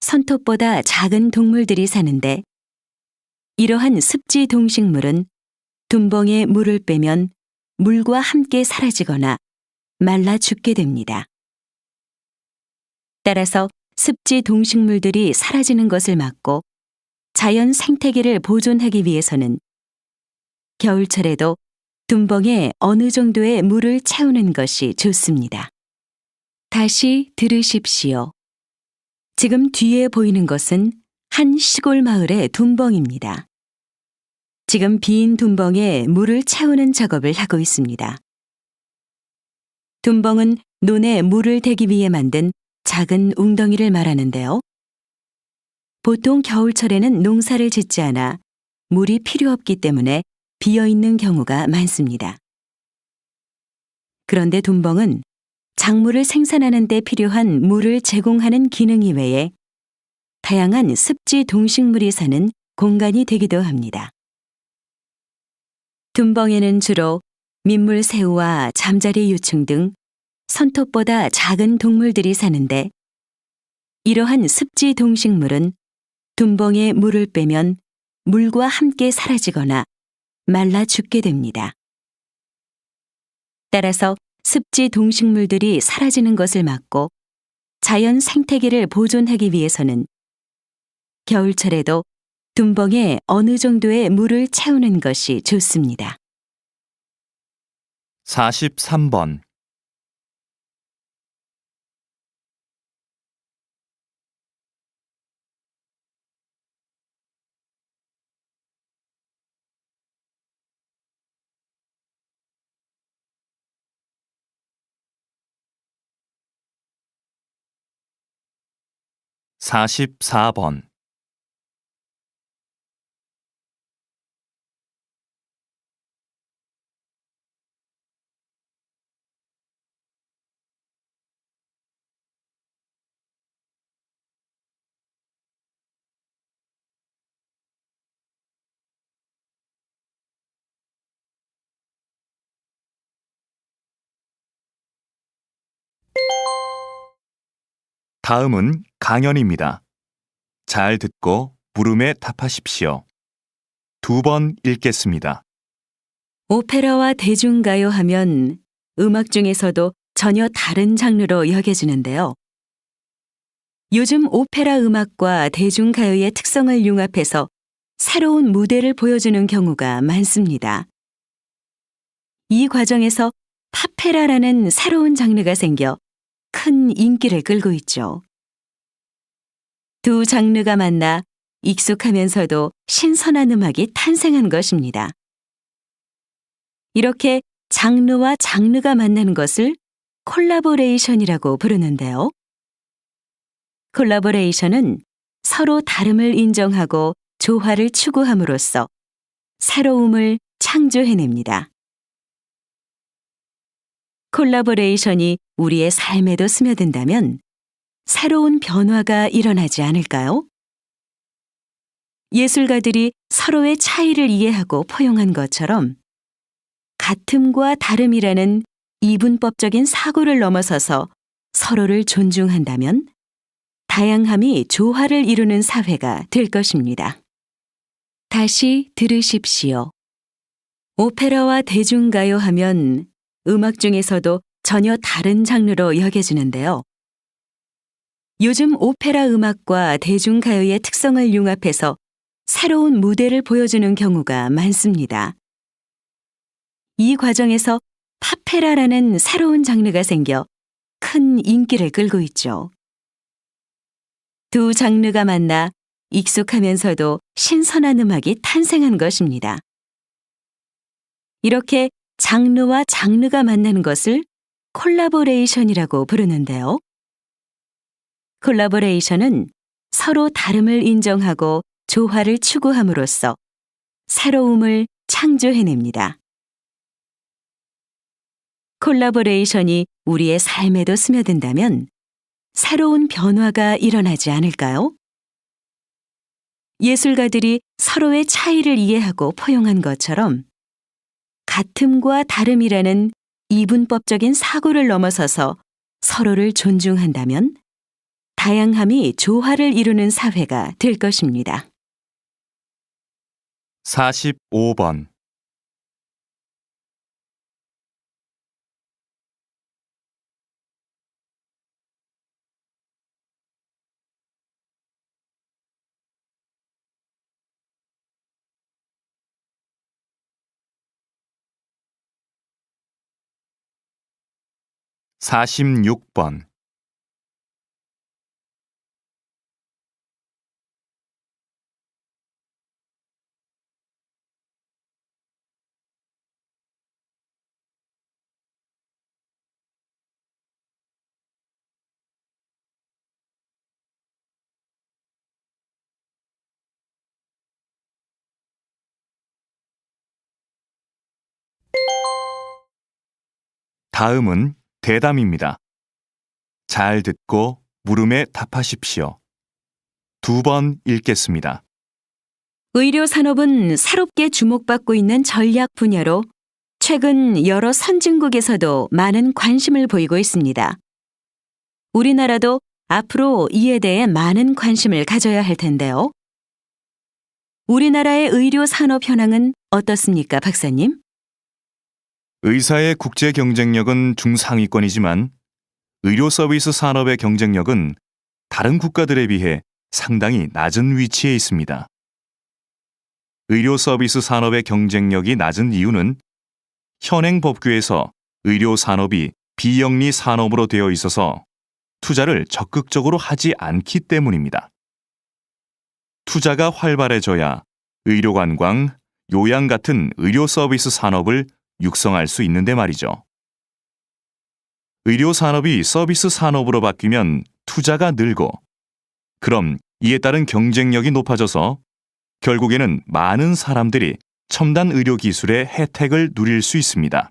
손톱보다 작은 동물들이 사는데 이러한 습지 동식물은 둔벙에 물을 빼면 물과 함께 사라지거나 말라 죽게 됩니다. 따라서 습지 동식물들이 사라지는 것을 막고 자연 생태계를 보존하기 위해서는 겨울철에도 둔벙에 어느 정도의 물을 채우는 것이 좋습니다. 다시 들으십시오. 지금 뒤에 보이는 것은 한 시골 마을의 둔벙입니다. 지금 빈 둔벙에 물을 채우는 작업을 하고 있습니다. 둔벙은 논에 물을 대기 위해 만든 작은 웅덩이를 말하는데요. 보통 겨울철에는 농사를 짓지 않아 물이 필요 없기 때문에 비어 있는 경우가 많습니다. 그런데 둔벙은 작물을 생산하는 데 필요한 물을 제공하는 기능 이외에 다양한 습지 동식물이 사는 공간이 되기도 합니다. 둔벙에는 주로 민물새우와 잠자리 유충 등 손톱보다 작은 동물들이 사는데 이러한 습지 동식물은 둔벙에 물을 빼면 물과 함께 사라지거나 말라 죽게 됩니다. 따라서 습지 동식물들이 사라지는 것을 막고 자연 생태계를 보존하기 위해서는 겨울철에도 둔벙에 어느 정도의 물을 채우는 것이 좋습니다. 43번. 44번. '다음은 강연입니다. 잘 듣고 물음에 답하십시오. 2번 읽겠습니다. 오페라와 대중가요 하면 음악 중에서도 전혀 다른 장르로 여겨지는데요. 요즘 오페라 음악과 대중가요의 특성을 융합해서 새로운 무대를 보여주는 경우가 많습니다. 이 과정에서 파페라라는 새로운 장르가 생겨 큰 인기를 끌고 있죠. 두 장르가 만나 익숙하면서도 신선한 음악이 탄생한 것입니다. 이렇게 장르와 장르가 만나는 것을 콜라보레이션이라고 부르는데요. 콜라보레이션은 서로 다름을 인정하고 조화를 추구함으로써 새로움을 창조해냅니다. 콜라보레이션이 우리의 삶에도 스며든다면 새로운 변화가 일어나지 않을까요? 예술가들이 서로의 차이를 이해하고 포용한 것처럼 같음과 다름이라는 이분법적인 사고를 넘어서서 서로를 존중한다면 다양함이 조화를 이루는 사회가 될 것입니다. 다시 들으십시오. 오페라와 대중가요 하면 음악 중에서도 전혀 다른 장르로 여겨지는데요. 요즘 오페라 음악과 대중가요의 특성을 융합해서 새로운 무대를 보여주는 경우가 많습니다. 이 과정에서 파페라라는 새로운 장르가 생겨 큰 인기를 끌고 있죠. 두 장르가 만나 익숙하면서도 신선한 음악이 탄생한 것입니다. 이렇게 장르와 장르가 만나는 것을 콜라보레이션이라고 부르는데요. 콜라보레이션은 서로 다름을 인정하고 조화를 추구함으로써 새로움을 창조해냅니다. 콜라보레이션이 우리의 삶에도 스며든다면 새로운 변화가 일어나지 않을까요? 예술가들이 서로의 차이를 이해하고 포용한 것처럼 같음과 다름이라는 이분법적인 사고를 넘어서서 서로를 존중한다면 다양함이 조화를 이루는 사회가 될 것입니다. 45번. 46번. '다음은 대담입니다. 잘 듣고 물음에 답하십시오. 2번 읽겠습니다. 의료 산업은 새롭게 주목받고 있는 전략 분야로 최근 여러 선진국에서도 많은 관심을 보이고 있습니다. 우리나라도 앞으로 이에 대해 많은 관심을 가져야 할 텐데요. 우리나라의 의료 산업 현황은 어떻습니까, 박사님? 의사의 국제 경쟁력은 중상위권이지만 의료 서비스 산업의 경쟁력은 다른 국가들에 비해 상당히 낮은 위치에 있습니다. 의료 서비스 산업의 경쟁력이 낮은 이유는 현행 법규에서 의료 산업이 비영리 산업으로 되어 있어서 투자를 적극적으로 하지 않기 때문입니다. 투자가 활발해져야 의료관광, 요양 같은 의료 서비스 산업을 육성할 수 있는데 말이죠. 의료 산업이 서비스 산업으로 바뀌면 투자가 늘고, 그럼 이에 따른 경쟁력이 높아져서 결국에는 많은 사람들이 첨단 의료 기술의 혜택을 누릴 수 있습니다.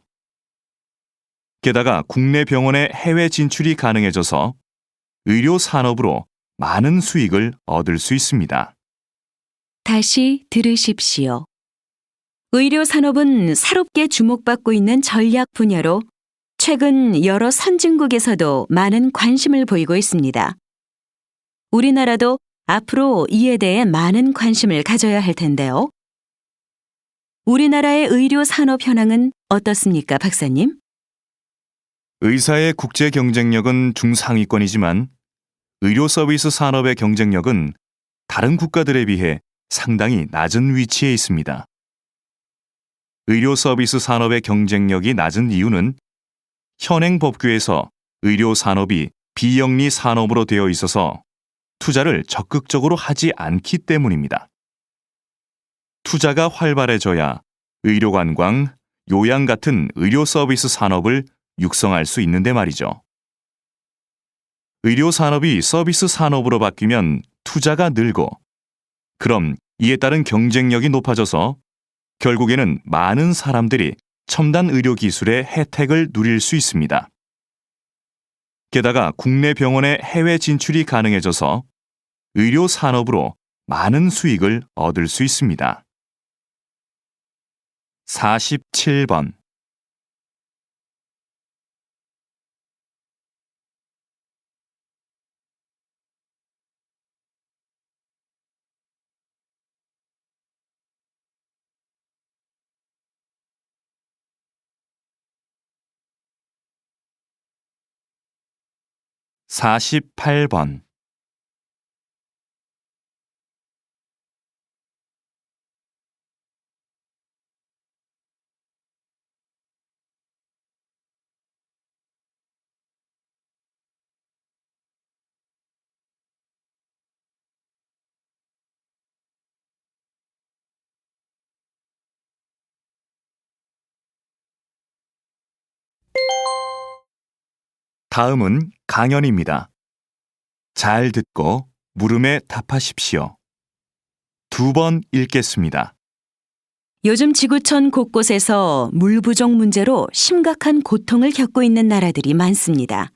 게다가 국내 병원의 해외 진출이 가능해져서 의료 산업으로 많은 수익을 얻을 수 있습니다. 다시 들으십시오. 의료 산업은 새롭게 주목받고 있는 전략 분야로 최근 여러 선진국에서도 많은 관심을 보이고 있습니다. 우리나라도 앞으로 이에 대해 많은 관심을 가져야 할 텐데요. 우리나라의 의료 산업 현황은 어떻습니까, 박사님? 의사의 국제 경쟁력은 중상위권이지만 의료 서비스 산업의 경쟁력은 다른 국가들에 비해 상당히 낮은 위치에 있습니다. 의료 서비스 산업의 경쟁력이 낮은 이유는 현행 법규에서 의료 산업이 비영리 산업으로 되어 있어서 투자를 적극적으로 하지 않기 때문입니다. 투자가 활발해져야 의료관광, 요양 같은 의료 서비스 산업을 육성할 수 있는데 말이죠. 의료 산업이 서비스 산업으로 바뀌면 투자가 늘고, 그럼 이에 따른 경쟁력이 높아져서 결국에는 많은 사람들이 첨단 의료 기술의 혜택을 누릴 수 있습니다. 게다가 국내 병원의 해외 진출이 가능해져서 의료 산업으로 많은 수익을 얻을 수 있습니다. 47번. 사십팔 번. 다음은 강연입니다. 잘 듣고 물음에 답하십시오. 2번 읽겠습니다. 요즘 지구촌 곳곳에서 물 부족 문제로 심각한 고통을 겪고 있는 나라들이 많습니다.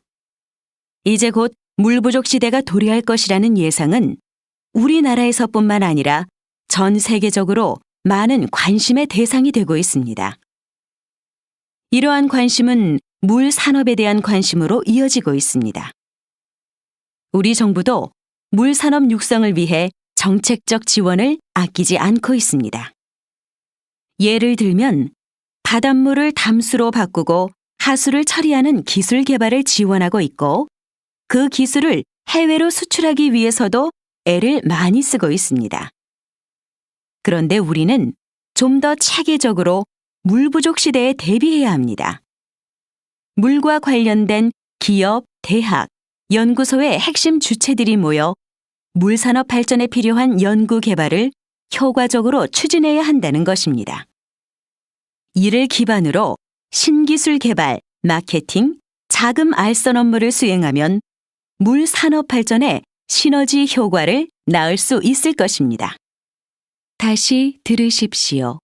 이제 곧 물 부족 시대가 도래할 것이라는 예상은 우리나라에서뿐만 아니라 전 세계적으로 많은 관심의 대상이 되고 있습니다. 이러한 관심은 물 산업에 대한 관심으로 이어지고 있습니다. 우리 정부도 물 산업 육성을 위해 정책적 지원을 아끼지 않고 있습니다. 예를 들면 바닷물을 담수로 바꾸고 하수를 처리하는 기술 개발을 지원하고 있고, 그 기술을 해외로 수출하기 위해서도 애를 많이 쓰고 있습니다. 그런데 우리는 좀 더 체계적으로 물 부족 시대에 대비해야 합니다. 물과 관련된 기업, 대학, 연구소의 핵심 주체들이 모여 물 산업 발전에 필요한 연구 개발을 효과적으로 추진해야 한다는 것입니다. 이를 기반으로 신기술 개발, 마케팅, 자금 알선 업무를 수행하면 물 산업 발전에 시너지 효과를 낳을 수 있을 것입니다. 다시 들으십시오.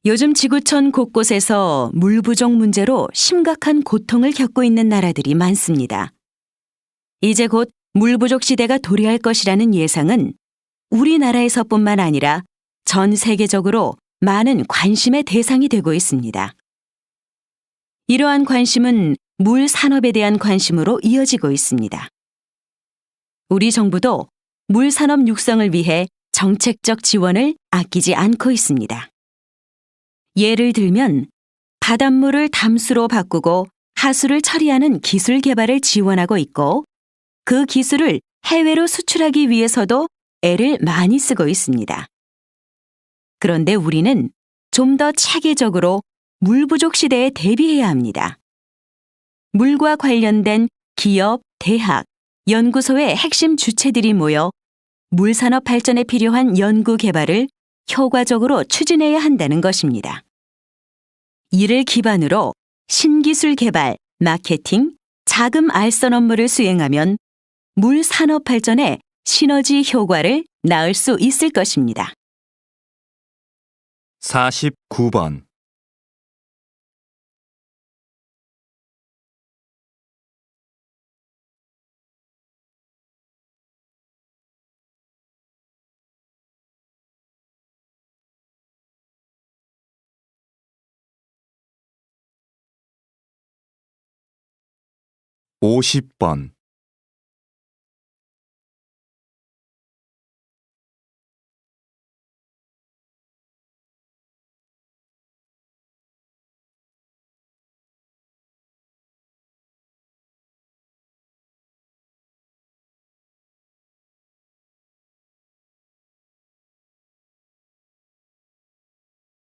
요즘 지구촌 곳곳에서 물 부족 문제로 심각한 고통을 겪고 있는 나라들이 많습니다. 이제 곧 물 부족 시대가 도래할 것이라는 예상은 우리나라에서뿐만 아니라 전 세계적으로 많은 관심의 대상이 되고 있습니다. 이러한 관심은 물 산업에 대한 관심으로 이어지고 있습니다. 우리 정부도 물 산업 육성을 위해 정책적 지원을 아끼지 않고 있습니다. 예를 들면 바닷물을 담수로 바꾸고 하수를 처리하는 기술 개발을 지원하고 있고, 그 기술을 해외로 수출하기 위해서도 애를 많이 쓰고 있습니다. 그런데 우리는 좀 더 체계적으로 물 부족 시대에 대비해야 합니다. 물과 관련된 기업, 대학, 연구소의 핵심 주체들이 모여 물 산업 발전에 필요한 연구 개발을 효과적으로 추진해야 한다는 것입니다. 이를 기반으로 신기술 개발, 마케팅, 자금 알선 업무를 수행하면 물 산업 발전에 시너지 효과를 낳을 수 있을 것입니다. 49번. (50번)